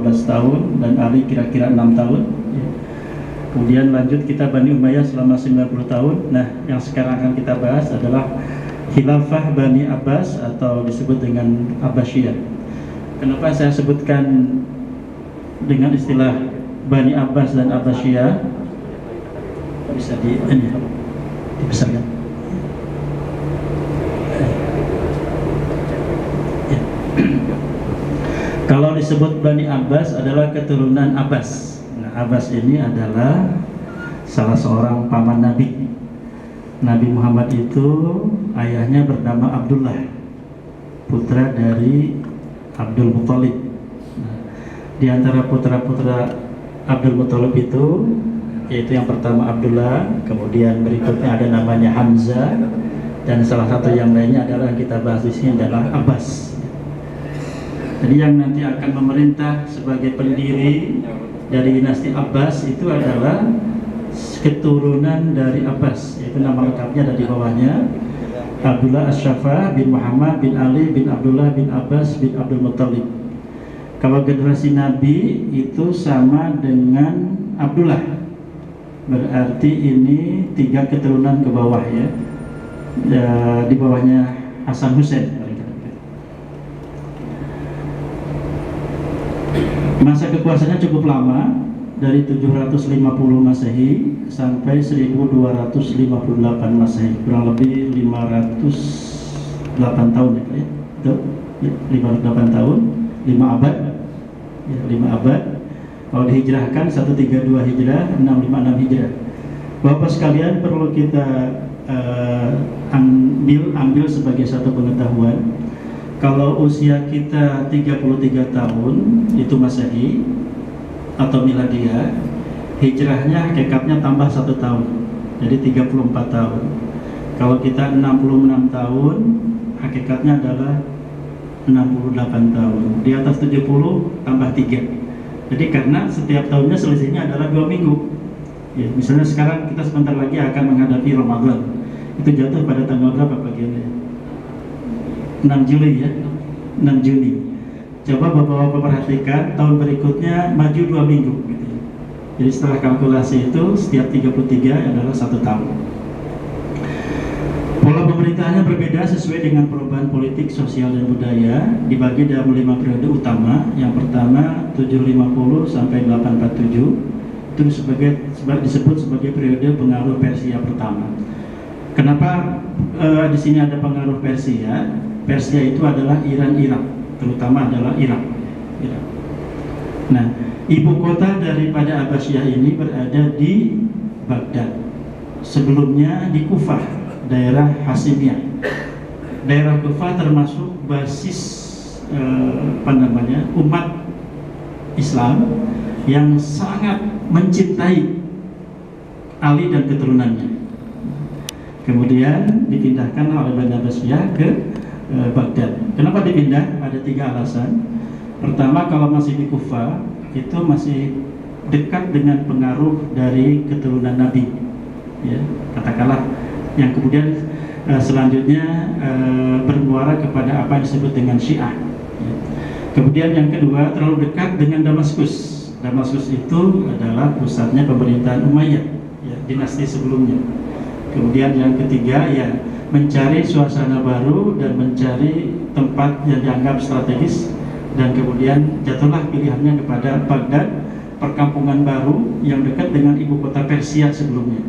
15 tahun dan Ali kira-kira 6 tahun. Kemudian lanjut kita Bani Umayyah selama 90 tahun. Nah, yang sekarang akan kita bahas adalah Khilafah Bani Abbas atau disebut dengan Abbasiyah. Kenapa saya sebutkan dengan istilah Bani Abbas dan Abbasiyah? Bisa dibesarkan. Ya. Kalau disebut Bani Abbas adalah keturunan Abbas. Nah, Abbas ini adalah salah seorang paman Nabi. Nabi Muhammad itu ayahnya bernama Abdullah, putra dari Abdul Muthalib. Nah, di antara putra-putra Abdul Muthalib itu, yaitu yang pertama Abdullah, kemudian berikutnya ada namanya Hamzah, dan salah satu yang lainnya adalah yang kita bahas di sini adalah Abbas. Jadi yang nanti akan memerintah sebagai pendiri dari dinasti Abbas itu adalah keturunan dari Abbas, yaitu nama lengkapnya ada di bawahnya, Abdullah Asy-Syafa bin Muhammad bin Ali bin Abdullah bin Abbas bin Abdul Muthalib. Kalau generasi Nabi itu sama dengan Abdullah, berarti ini 3 keturunan ke bawah ya, di bawahnya Hasan Hussein. Masa kekuasaannya cukup lama, dari 750 Masehi sampai 1258 Masehi, kurang lebih 508 tahun ya Pak ya. Itu ya, 508 tahun, 5 abad ya, 5 abad. Kalau dihijrahkan 132 Hijrah, 656 Hijrah. Bapak sekalian, perlu kita ambil sebagai satu pengetahuan, kalau usia kita 33 tahun itu Masehi atau Miladiah, hijrahnya hakikatnya tambah 1 tahun, jadi 34 tahun. Kalau kita 66 tahun, hakikatnya adalah 68 tahun. Di atas 70 tambah 3. Jadi karena setiap tahunnya selisihnya adalah 2 minggu ya, misalnya sekarang kita sebentar lagi akan menghadapi Ramadan, itu jatuh pada tanggal berapa bagiannya? 6 Juli ya, 6 Juni. Coba Bapak-Bapak perhatikan, tahun berikutnya maju 2 minggu gitu ya. Jadi setelah kalkulasi itu setiap 33 adalah 1 tahun. Pola pemerintahannya berbeda sesuai dengan perubahan politik, sosial, dan budaya. Dibagi dalam 5 periode utama. Yang pertama 750 sampai 847 itu disebut sebagai periode pengaruh Persia pertama. Kenapa di sini ada pengaruh Persia? Persia itu adalah Irak, terutama adalah Irak. Nah, ibu kota daripada Abbasiyah ini berada di Baghdad. Sebelumnya di Kufah, daerah Hasimiyah. Daerah Kufah termasuk basis umat Islam yang sangat mencintai Ali dan keturunannya. Kemudian dipindahkan oleh Bani Abbasiyah ke Baghdad. Kenapa dipindah? Ada 3 alasan. Pertama, kalau masih di Kufah itu masih dekat dengan pengaruh dari keturunan Nabi ya, katakanlah, yang kemudian selanjutnya bermuara kepada apa yang disebut dengan Syiah ya. Kemudian yang kedua, terlalu dekat dengan Damaskus. Damaskus itu adalah pusatnya pemerintahan Umayyah ya, dinasti sebelumnya. Kemudian yang ketiga ya, mencari suasana baru dan mencari tempat yang dianggap strategis, dan kemudian jatuhlah pilihannya kepada Baghdad, perkampungan baru yang dekat dengan ibu kota Persia sebelumnya.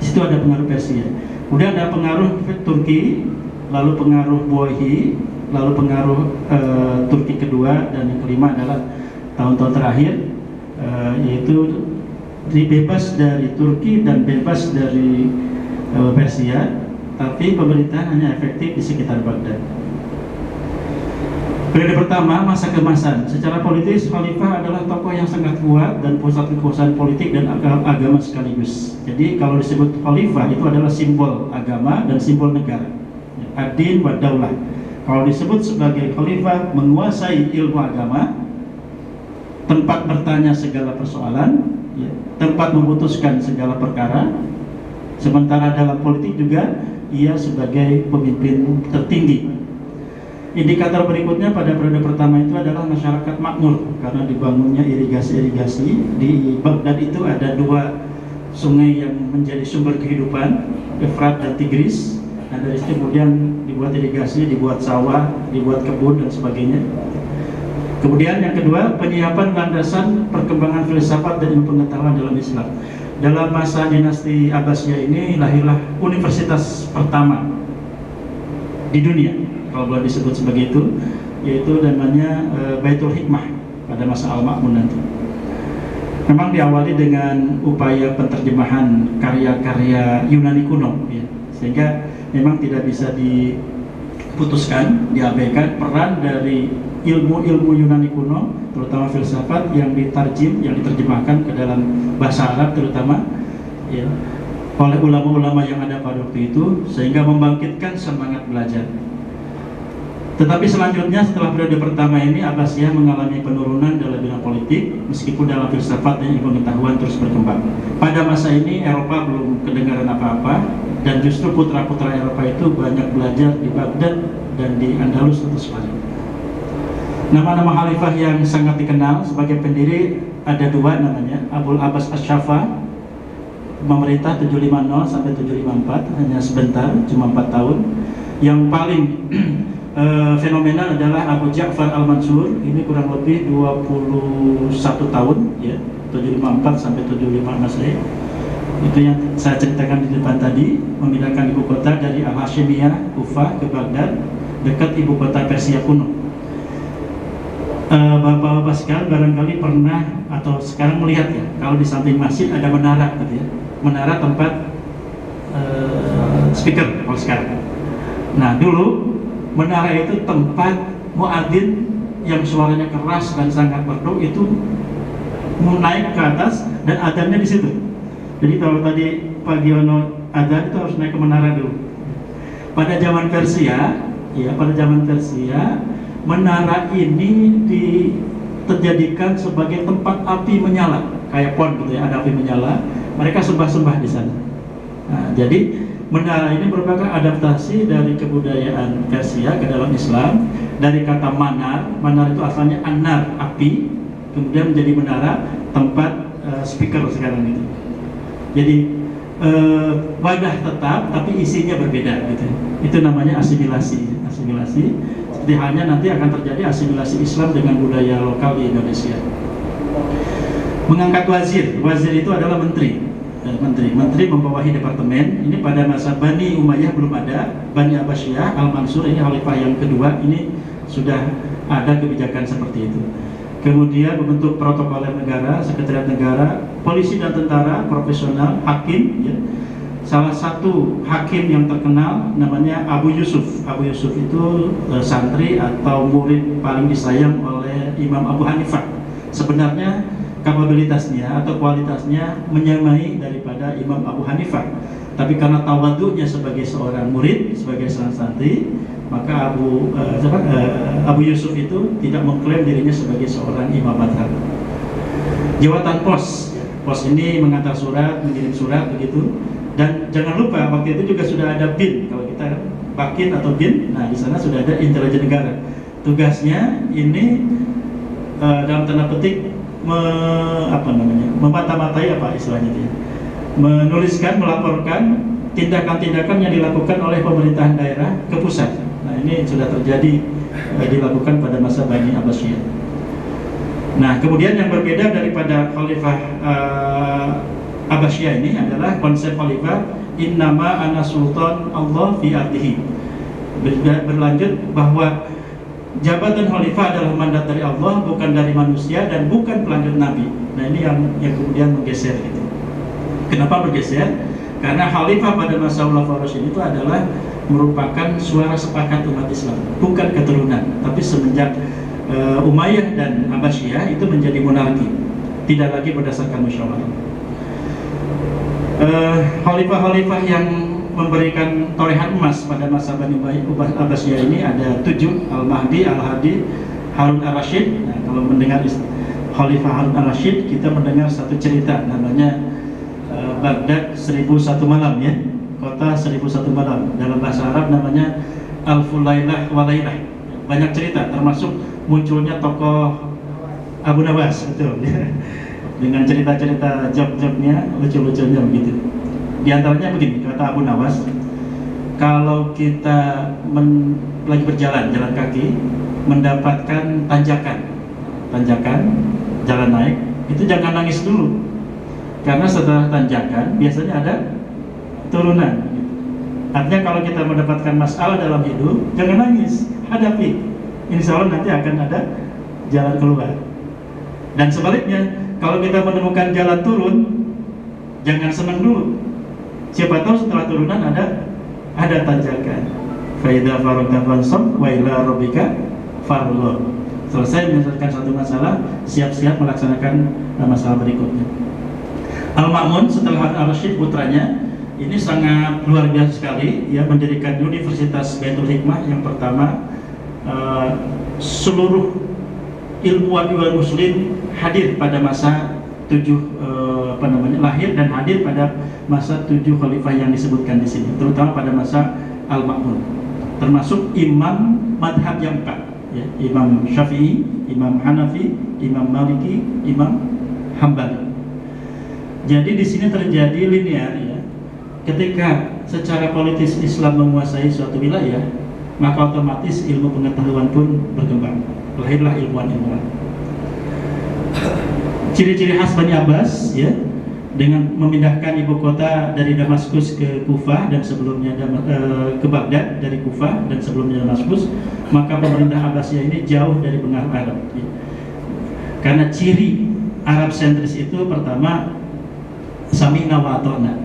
Di situ ada pengaruh Persia. Kemudian ada pengaruh Turki, lalu pengaruh Buayhi, lalu pengaruh Turki kedua, dan yang kelima adalah tahun-tahun terakhir yaitu bebas dari Turki dan bebas dari Persia, tapi pemerintahan hanya efektif di sekitar Baghdad. Periode pertama, masa keemasan. Secara politis, khalifah adalah tokoh yang sangat kuat dan pusat kekuasaan politik dan agama sekaligus. Jadi kalau disebut khalifah itu adalah simbol agama dan simbol negara. Ad-din wa daulah. Kalau disebut sebagai khalifah, menguasai ilmu agama, tempat bertanya segala persoalan, ya, tempat memutuskan segala perkara. Sementara dalam politik juga ia sebagai pemimpin tertinggi. Indikator berikutnya pada periode pertama itu adalah masyarakat makmur karena dibangunnya irigasi-irigasi. Di Baghdad itu ada dua sungai yang menjadi sumber kehidupan, Efrat dan Tigris. Nah, dari situ kemudian dibuat irigasi, dibuat sawah, dibuat kebun dan sebagainya. Kemudian yang kedua, penyiapan landasan perkembangan filsafat dan ilmu pengetahuan dalam Islam. Dalam masa dinasti Abbasiyah ini lahirlah universitas pertama di dunia, kalau boleh disebut sebagai itu, yaitu namanya Baitul Hikmah pada masa Al-Ma'mun nanti. Memang diawali dengan upaya penterjemahan karya-karya Yunani kuno, ya, sehingga memang tidak bisa diputuskan, diabaikan peran dari ilmu-ilmu Yunani kuno, terutama filsafat yang diterjemahkan ke dalam bahasa Arab terutama, ya, oleh ulama-ulama yang ada pada waktu itu, sehingga membangkitkan semangat belajar. Tetapi selanjutnya setelah periode pertama ini Abbasiyah mengalami penurunan dalam bidang politik, meskipun dalam filsafat dan ilmu pengetahuan terus berkembang. Pada masa ini Eropa belum kedengaran apa-apa, dan justru putra-putra Eropa itu banyak belajar di Baghdad dan di Andalus atau Spanyol. Nama-nama khalifah yang sangat dikenal sebagai pendiri ada dua namanya, Abul Abbas Asy-Syafa, memerintah 750 sampai 754, hanya sebentar, cuma 4 tahun. Yang paling fenomenal adalah Abu Ja'far Al-Mansur, ini kurang lebih 21 tahun, ya, 754 sampai 75 Masehi. Itu yang saya ceritakan di depan tadi, memindahkan ibu kota dari Al-Hashimiyah, Kufah ke Baghdad, dekat ibu kota Persia kuno. Bapak-bapak sekalian barangkali pernah atau sekarang melihat ya, kalau di samping masjid ada menara gitu ya, menara tempat speaker kalau sekarang. Nah, dulu menara itu tempat muadzin yang suaranya keras dan sangat merdu itu mau naik ke atas dan adzannya di situ. Jadi kalau tadi Pak Giono adzan itu harus naik ke menara dulu. Pada zaman Persia, ya, pada zaman Persia, menara ini terjadikan sebagai tempat api menyala, kayak pon gitu ya, ada api menyala. Mereka sembah-sembah di sana. Nah, jadi menara ini merupakan adaptasi dari kebudayaan Persia ke dalam Islam. Dari kata manar, manar itu asalnya anar, api, kemudian menjadi menara, tempat speaker sekarang itu. Jadi wadah tetap, tapi isinya berbeda gitu. Itu namanya asimilasi. Seperti halnya nanti akan terjadi asimilasi Islam dengan budaya lokal di Indonesia. Mengangkat wazir itu adalah menteri membawahi departemen. Ini pada masa Bani Umayyah belum ada. Bani Abbasiyah, Al-Mansur ini khalifah yang kedua, ini sudah ada kebijakan seperti itu. Kemudian membentuk protokoler negara, sekretariat negara, polisi dan tentara profesional, hakim, ya. Salah satu hakim yang terkenal namanya Abu Yusuf. Abu Yusuf itu santri atau murid paling disayang oleh Imam Abu Hanifah. Sebenarnya kapabilitasnya atau kualitasnya menyamai daripada Imam Abu Hanifah, tapi karena tawadhu'nya sebagai seorang murid, sebagai seorang santri, maka Abu Yusuf itu tidak mengklaim dirinya sebagai seorang imam madhab. Jawatan pos ini mengantar surat, mengirim surat begitu. Dan jangan lupa waktu itu juga sudah ada BIN, kalau kita Bakin atau BIN, nah di sana sudah ada intelijen negara. Tugasnya ini dalam tanda petik memata-matai apa istilahnya itu ya, menuliskan, melaporkan tindakan-tindakan yang dilakukan oleh pemerintahan daerah ke pusat. Nah, ini sudah terjadi dilakukan pada masa Bani Abbasiyah. Nah, kemudian yang berbeda daripada Khalifah Abbasiyah ini adalah konsep khalifah innama ana sultan Allah fi ardihi. Berlanjut bahwa jabatan khalifah adalah mandat dari Allah, bukan dari manusia dan bukan pelanjut Nabi. Nah, ini yang kemudian menggeser gitu. Kenapa bergeser? Karena khalifah pada masa Khulafaur Rasyidin itu adalah merupakan suara sepakat umat Islam, bukan keturunan. Tapi semenjak Umayyah dan Abbasiyah itu menjadi monarki, tidak lagi berdasarkan musyawarah. Khalifah-khalifah yang memberikan torehan emas pada masa Bani Abbasiyah ini ada 7, Al-Mahdi, Al-Hadi, Harun Ar-Rasyid. Nah, kalau mendengar Khalifah Harun Ar-Rasyid, kita mendengar satu cerita namanya Baghdad 1001 malam ya, kota 1001 malam. Dalam bahasa Arab namanya Al-Fulailah Walailah, banyak cerita, termasuk munculnya tokoh Abu Nawas, betul ya. Dengan cerita-cerita job-jobnya, lucu-lucunya begitu. Di antaranya begini, kata Abu Nawas, kalau kita lagi berjalan, jalan kaki, mendapatkan tanjakan, jalan naik, itu jangan nangis dulu, karena setelah tanjakan biasanya ada turunan. Artinya kalau kita mendapatkan masalah dalam hidup, jangan nangis, hadapi. Insya Allah nanti akan ada jalan keluar. Dan sebaliknya, kalau kita menemukan jalan turun, jangan senang dulu. Siapa tahu setelah turunan ada tanjakan. Faida faragta fansab wa ila rabbika farghab. Selesai menyelesaikan satu masalah, siap-siap melaksanakan masalah berikutnya. Al-Ma'mun setelah Ar-Rasyid putranya ini sangat luar biasa sekali, ya, mendirikan Universitas Baitul Hikmah yang pertama. Seluruh ilmuwan muslim hadir pada masa lahir dan hadir pada masa 7 khalifah yang disebutkan di sini, terutama pada masa Al-Ma'mun, termasuk imam madhab yang 4, ya, Imam Syafi'i, Imam Hanafi, Imam Maliki, Imam Hambali. Jadi di sini terjadi linear, ya. Ketika secara politis Islam menguasai suatu wilayah, maka otomatis ilmu pengetahuan pun berkembang. Lahirlah ilmuwan-ilmuwan. Ciri-ciri khas Bani Abbas, ya, dengan memindahkan ibu kota dari Damaskus ke Kufah dan sebelumnya ke Baghdad, dari Kufah dan sebelumnya Damaskus, maka pemerintah Abbasiyah ini jauh dari pengaruh Arab, ya. Karena ciri Arab sentris itu pertama sami'na wa ata'na,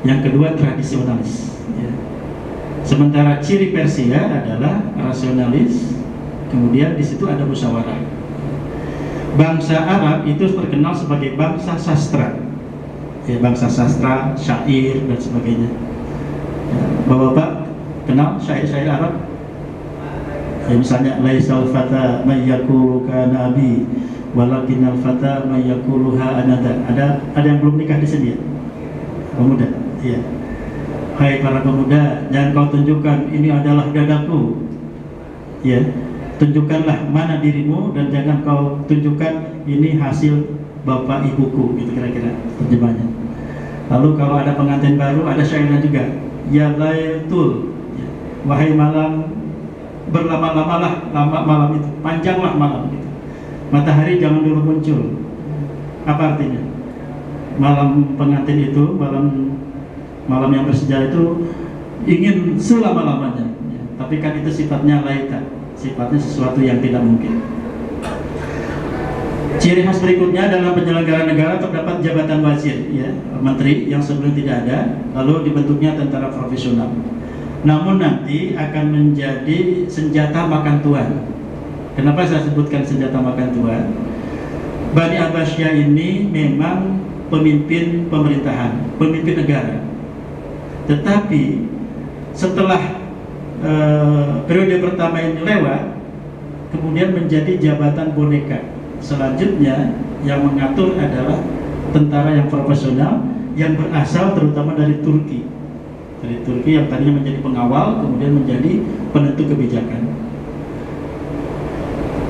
yang kedua tradisionalis, ya. Sementara ciri Persia adalah rasionalis, kemudian di situ ada musyawarah. Bangsa Arab itu terkenal sebagai bangsa sastra, ya, bangsa sastra, syair dan sebagainya. Ya, Bapak-bapak kenal syair-syair Arab? Ya, misalnya laisal fata may yaqulu kana abi walakinnal fata may yaquluha anada. Ada yang belum nikah di sini, ya? Pemuda, iya. Hai para pemuda, jangan kau tunjukkan ini adalah dadaku, ya. Tunjukkanlah mana dirimu dan jangan kau tunjukkan ini hasil bapak ibuku, gitu kira-kira terjemahnya. Lalu kalau ada pengantin baru, ada syairnya juga. Ya laitul, ya, wahai malam, berlama-lamalah malam itu, panjanglah malam itu. Matahari jangan dulu muncul. Apa artinya? Malam pengantin itu, malam yang bersejarah itu ingin selama-lamanya, ya. Tapi kan itu sifatnya laita, sifatnya sesuatu yang tidak mungkin. Ciri khas berikutnya dalam penyelenggaraan negara terdapat jabatan wazir, ya, menteri yang sebelumnya tidak ada, lalu dibentuknya tentara profesional. Namun nanti akan menjadi senjata makan tuan. Kenapa saya sebutkan senjata makan tuan? Bani Abbasiyah ini memang pemimpin pemerintahan, pemimpin negara. Tetapi setelah periode pertama ini lewat, kemudian menjadi jabatan boneka. Selanjutnya yang mengatur adalah tentara yang profesional yang berasal terutama dari Turki. Dari Turki yang tadinya menjadi pengawal, kemudian menjadi penentu kebijakan.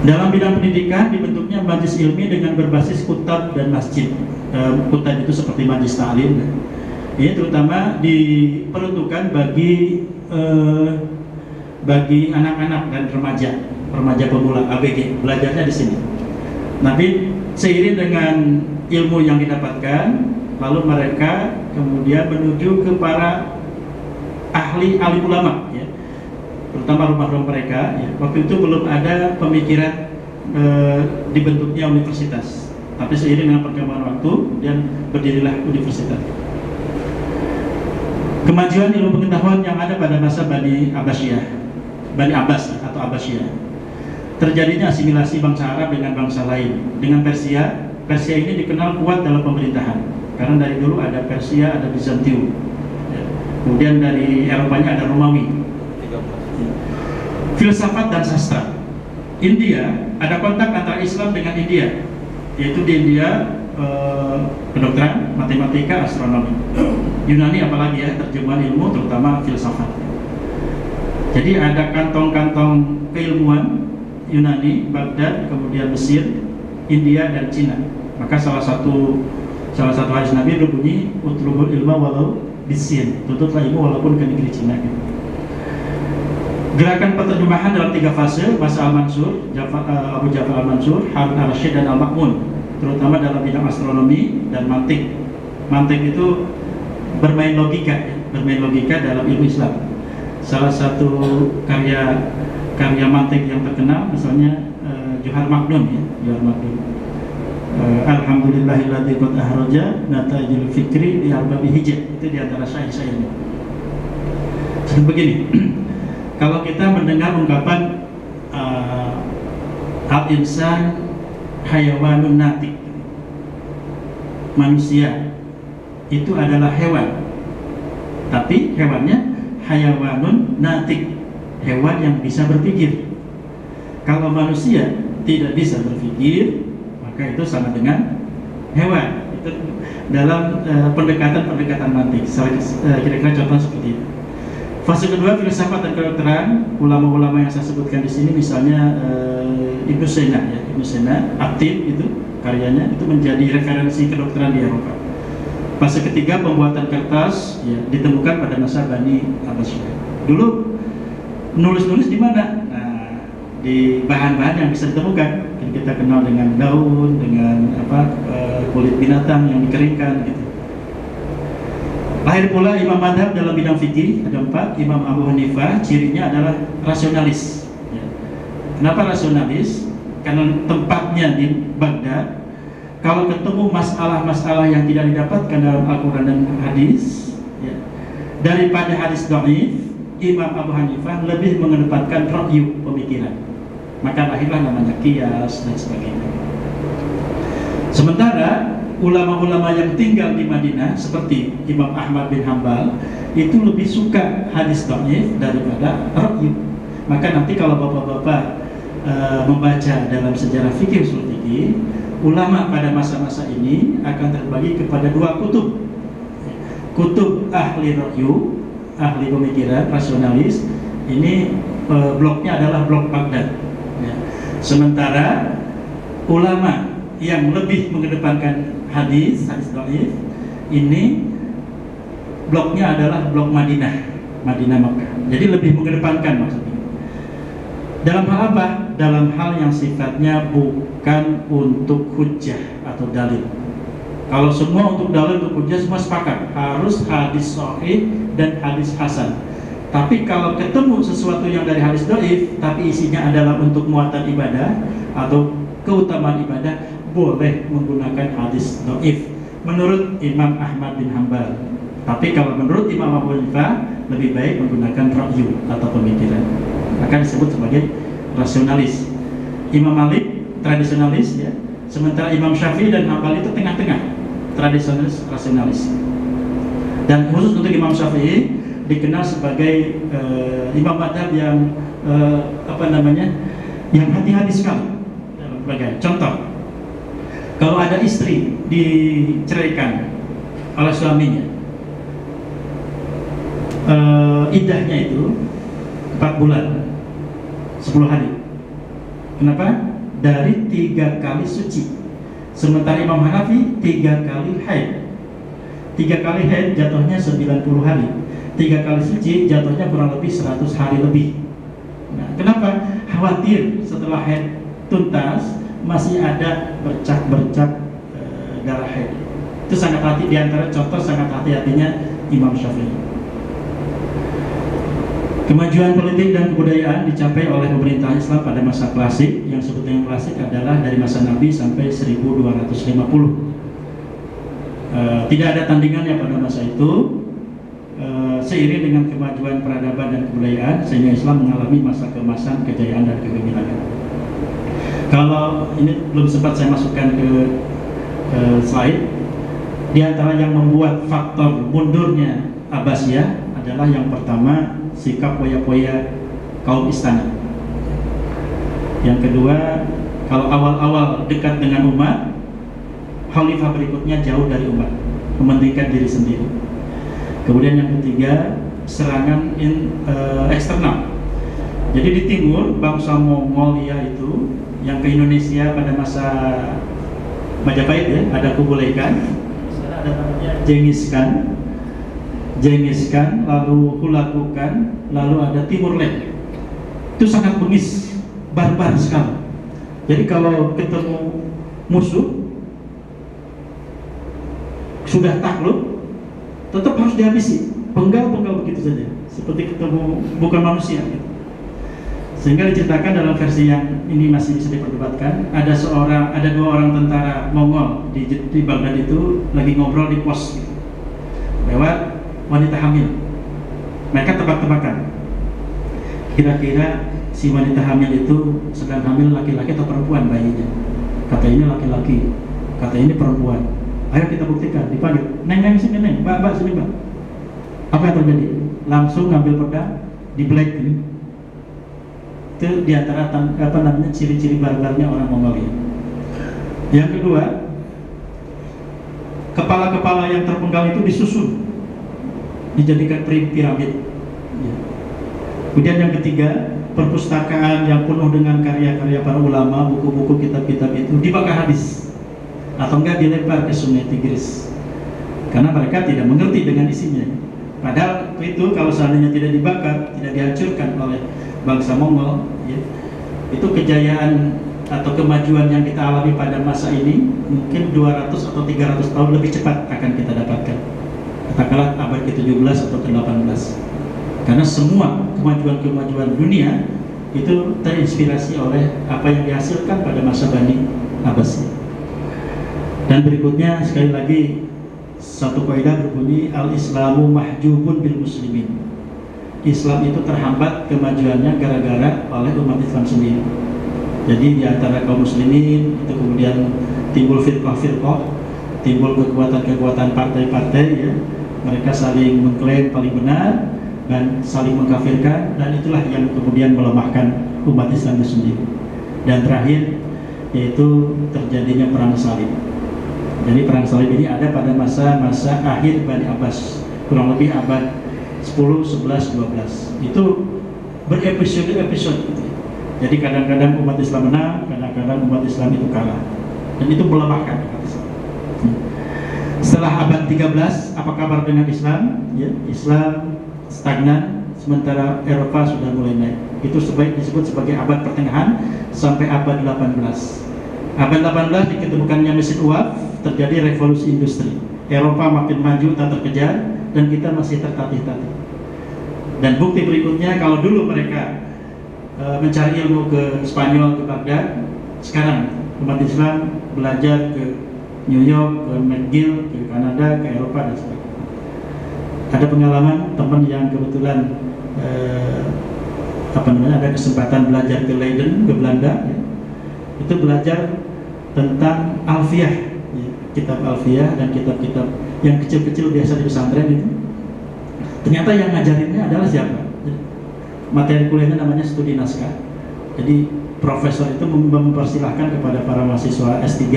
Dalam bidang pendidikan dibentuknya majelis ilmi dengan berbasis kutab dan masjid. Kutab itu seperti majelis ta'lim. Ini terutama diperuntukkan bagi anak-anak dan remaja pemula ABG, belajarnya di sini. Tapi seiring dengan ilmu yang didapatkan, lalu mereka kemudian menuju ke para ahli ulama, ya, terutama rumah-rumah mereka. Ya. Waktu itu belum ada pemikiran dibentuknya universitas, tapi seiring dengan perkembangan waktu dan berdirilah universitas. Kemajuan ilmu pengetahuan yang ada pada masa Bani Abbas atau Abbasiyah. Terjadinya asimilasi bangsa Arab dengan bangsa lain. Dengan Persia ini dikenal kuat dalam pemerintahan. Karena dari dulu ada Persia, ada Bizantium. Kemudian dari Eropanya ada Romawi. Filsafat dan sastra. India, ada kontak antara Islam dengan India. Yaitu di India kedokteran, matematika, astronomi. Yunani apalagi, ya, terjemahan ilmu terutama filsafat. Jadi ada kantong-kantong keilmuan Yunani, Baghdad, kemudian Mesir, India dan Cina. Maka salah satu hadis Nabi berbunyi utlubul ilma walau bisin, tuntutlah ilmu walaupun ke negeri Cina. Gerakan penerjemahan dalam 3 fase, Masa Al-Mansur, Abu Ja'far Al-Mansur, Harun Ar-Rasyid dan Al-Ma'mun, terutama dalam bidang astronomi dan mantik. Mantik itu bermain logika dalam ilmu Islam. Salah satu karya mantik yang terkenal misalnya Johar Maknun, ya, Johar Maknun. Alhamdulillahilladzi qad ahraja nataijul fikri li arbabi hijab, itu di antara syair-syairnya. Seperti begini. Kalau kita mendengar ungkapan al-insan hayawanun natik, manusia itu adalah hewan, tapi hewannya hayawanun natik, hewan yang bisa berpikir. Kalau manusia tidak bisa berpikir, maka itu sama dengan hewan. Itu dalam pendekatan mantik. Kira-kira contoh seperti itu. Fase kedua, filsafat dan kedokteran. Ulama-ulama yang saya sebutkan di sini, misalnya Ibnu Sina, ya, Ibnu Sina aktif itu karyanya itu menjadi referensi kedokteran di Eropa. Fase ketiga, pembuatan kertas, ya, ditemukan pada masa Bani Abbasiyah. Dulu nulis di mana? Nah, di bahan-bahan yang bisa ditemukan. Kita kenal dengan daun, dengan kulit binatang yang dikeringkan, gitu. Lahir pula imam madhab dalam bidang fikih, ada 4. Imam Abu Hanifah, cirinya adalah rasionalis, ya. Kenapa rasionalis? Karena tempatnya di Baghdad. Kalau ketemu masalah-masalah yang tidak didapatkan dalam Al-Quran dan hadis, ya, daripada hadis dhaif, Imam Abu Hanifah lebih mengedepankan ra'yu, pemikiran. Maka lahirlah namanya qiyas dan sebagainya. Sementara ulama-ulama yang tinggal di Madinah seperti Imam Ahmad bin Hambal itu lebih suka hadis dhaif daripada ra'yu. Maka nanti kalau bapak-bapak membaca dalam sejarah fikih ushul fikih, ulama pada masa-masa ini akan terbagi kepada 2 kutub. Kutub ahli ra'yu, ahli pemikiran, rasionalis. Ini bloknya adalah blok Baghdad, ya. Sementara ulama yang lebih mengedepankan hadis dhaif, ini bloknya adalah blok Madinah Makkah. Jadi lebih mengedepankan maksudnya. Dalam hal apa? Dalam hal yang sifatnya bukan untuk hujjah atau dalil. Kalau semua untuk dalil, untuk hujjah, semua sepakat harus hadis sahih dan hadis hasan. Tapi kalau ketemu sesuatu yang dari hadis dhaif tapi isinya adalah untuk muatan ibadah atau keutamaan ibadah, boleh menggunakan hadis dhaif menurut Imam Ahmad bin Hambal. Tapi kalau menurut Imam Abu Hanifah, lebih baik menggunakan ra'yu atau pemikiran. Akan disebut sebagai rasionalis. Imam Malik tradisionalis, ya. Sementara Imam Syafi'i dan Hambali itu tengah-tengah, tradisionalis, rasionalis. Dan khusus untuk Imam Syafi'i dikenal sebagai imam madhab yang yang hati-hati sekali dalam berbagai contoh. Kalau ada istri diceraikan oleh suaminya, iddahnya itu 4 bulan 10 hari. Kenapa? Dari 3 kali suci. Sementara Imam Hanafi 3 kali haid. 3 kali haid jatuhnya 90 hari. 3 kali suci jatuhnya kurang lebih 100 hari lebih. Nah, kenapa? Khawatir setelah haid tuntas masih ada bercak-bercak darah haid. Itu sangat hati, diantara contoh sangat hati-hatinya Imam Syafi'i. Kemajuan politik dan kebudayaan dicapai oleh pemerintahan Islam pada masa klasik. Yang sebetulnya klasik adalah dari masa Nabi sampai 1250. Tidak ada tandingannya pada masa itu. Seiring dengan kemajuan peradaban dan kebudayaan, sehingga Islam mengalami masa keemasan, kejayaan dan kegemilangan. Kalau ini belum sempat saya masukkan ke slide, di antara yang membuat faktor mundurnya Abbasiyah adalah yang pertama, sikap poya-poya kaum istana. Yang kedua, kalau awal-awal dekat dengan umat, khalifah berikutnya jauh dari umat, mementingkan diri sendiri. Kemudian yang ketiga, serangan eksternal Jadi di timur bangsa Mongolia itu yang ke Indonesia pada masa Majapahit ya, ada Kublai Khan, ada namanya Genghis Khan, lalu Hulagu Khan, lalu ada Timur Leste. Itu sangat bengis, barbar sekali. Jadi kalau ketemu musuh sudah takluk, tetap harus dihabisi, penggal begitu saja, seperti ketemu bukan manusia gitu. Sehingga diceritakan dalam versi yang ini masih bisa diperdebatkan, ada dua orang tentara Mongol di Baghdad itu lagi ngobrol di pos gitu, lewat wanita hamil. Mereka tebak-tebakan, kira-kira si wanita hamil itu sedang hamil laki-laki atau perempuan bayinya. Kata ini laki-laki, kata ini perempuan. Ayo kita buktikan, dipanggil, neng sini neng, mbak sini mbak. Apa yang terjadi? Langsung ngambil pedang, di black ini. Itu diantara ciri-ciri barbarnya orang Mongolia. Yang kedua, kepala-kepala yang terpenggal itu disusun, dijadikan piramid. Kemudian yang ketiga, perpustakaan yang penuh dengan karya-karya para ulama, buku-buku, kitab-kitab itu dibakar habis, atau enggak dilempar ke Sungai Tigris, karena mereka tidak mengerti dengan isinya. Padahal itu kalau seandainya tidak dibakar, tidak dihancurkan oleh bangsa Mongol ya, itu kejayaan atau kemajuan yang kita alami pada masa ini mungkin 200 atau 300 tahun lebih cepat akan kita dapatkan, katakanlah abad ke-17 atau ke-18. Karena semua kemajuan-kemajuan dunia itu terinspirasi oleh apa yang dihasilkan pada masa Bani Abbasiyah. Dan berikutnya sekali lagi satu kaidah berbunyi al-Islamu mahjubun bil muslimin. Islam itu terhambat kemajuannya gara-gara oleh umat Islam sendiri. Jadi di antara kaum muslimin itu kemudian timbul firqah-firqah, timbul kekuatan-kekuatan partai-partai ya. Mereka saling mengklaim paling benar dan saling mengkafirkan, dan itulah yang kemudian melemahkan umat Islam itu sendiri. Dan terakhir yaitu terjadinya perang salib. Jadi perang salib ini ada pada masa akhir Bani Abbas, kurang lebih abad 10, 11, 12. Itu berepisode-episode gitu. Jadi kadang-kadang umat Islam menang, kadang-kadang umat Islam itu kalah. Dan itu melemahkan umat Islam. Setelah abad 13, apa kabar dengan Islam? Ya, Islam stagnan, sementara Eropa sudah mulai naik. Itu disebut sebagai abad pertengahan sampai abad 18. Abad 18 diketemukannya mesin uap, terjadi revolusi industri. Eropa makin maju tak terkejar, dan kita masih tertatih-tatih. Dan bukti berikutnya, kalau dulu mereka mencari ilmu ke Spanyol, ke Baghdad, sekarang umat Islam belajar ke New York, ke McGill, ke Kanada, ke Eropa dan sebagainya. Ada pengalaman teman yang kebetulan ada kesempatan belajar ke Leiden, ke Belanda ya. Itu belajar tentang Alfiyah ya, kitab Alfiyah dan kitab-kitab yang kecil-kecil biasa di pesantren itu. Ternyata yang ngajarinnya adalah siapa? Materi kuliahnya namanya studi naskah. Jadi profesor itu mempersilahkan kepada para mahasiswa S3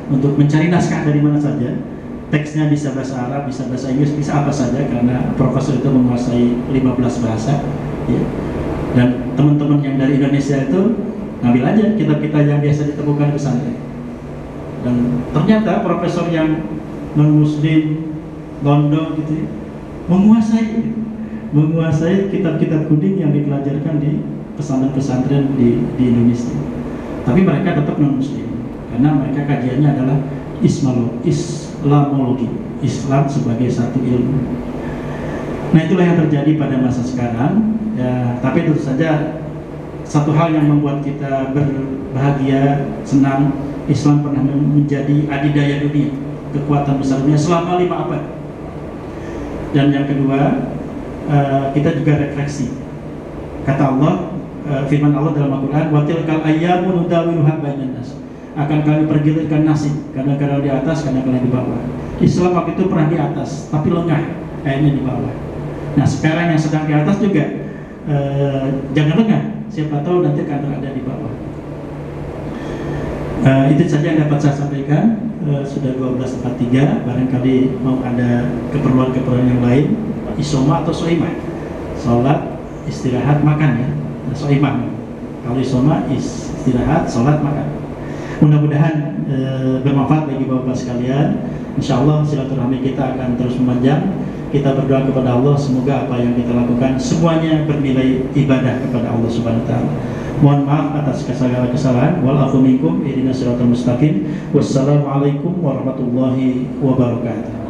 untuk mencari naskah dari mana saja. Teksnya bisa bahasa Arab, bisa bahasa Inggris, bisa apa saja, karena profesor itu menguasai 15 bahasa ya. Dan teman-teman yang dari Indonesia itu ngambil aja kitab-kitab yang biasa ditemukan di pesantren. Dan ternyata profesor yang non-muslim London gitu ya, menguasai kitab-kitab kuning yang dipelajarkan di pesantren-pesantren di Indonesia. Tapi mereka tetap non-muslim karena mereka kajiannya adalah Islamologi, Islam sebagai satu ilmu. Nah, itulah yang terjadi pada masa sekarang ya. Tapi tentu saja satu hal yang membuat kita berbahagia, senang, Islam pernah menjadi adidaya dunia, kekuatan besar dunia selama 5 abad. Dan yang kedua, kita juga refleksi. Kata Allah, firman Allah dalam Al-Quran, wa tilkal ayyamu nudawiluha bainan nas. Akan kami pergilirkan nasib, kadang-kadang di atas, kadang-kadang di bawah. Islam waktu itu pernah di atas, tapi lengah, akhirnya di bawah. Nah, sekarang yang sedang di atas juga jangan lengah, siapa tahu nanti akan berada di bawah. Itu saja yang dapat saya sampaikan. Sudah 12.43, barangkali mau ada keperluan-keperluan yang lain, isoma atau soimah, sholat, istirahat, makan ya. soimah. Kalau isoma istirahat, sholat, makan. Mudah-mudahan bermanfaat bagi bapak sekalian. Insya Allah silaturahmi kita akan terus memanjang. Kita berdoa kepada Allah semoga apa yang kita lakukan semuanya bernilai ibadah kepada Allah Subhanahu wa taala. Mohon maaf atas segala kesalahan. Wal afu minkum, ihdinas siratal mustaqim. Wassalamualaikum warahmatullahi wabarakatuh.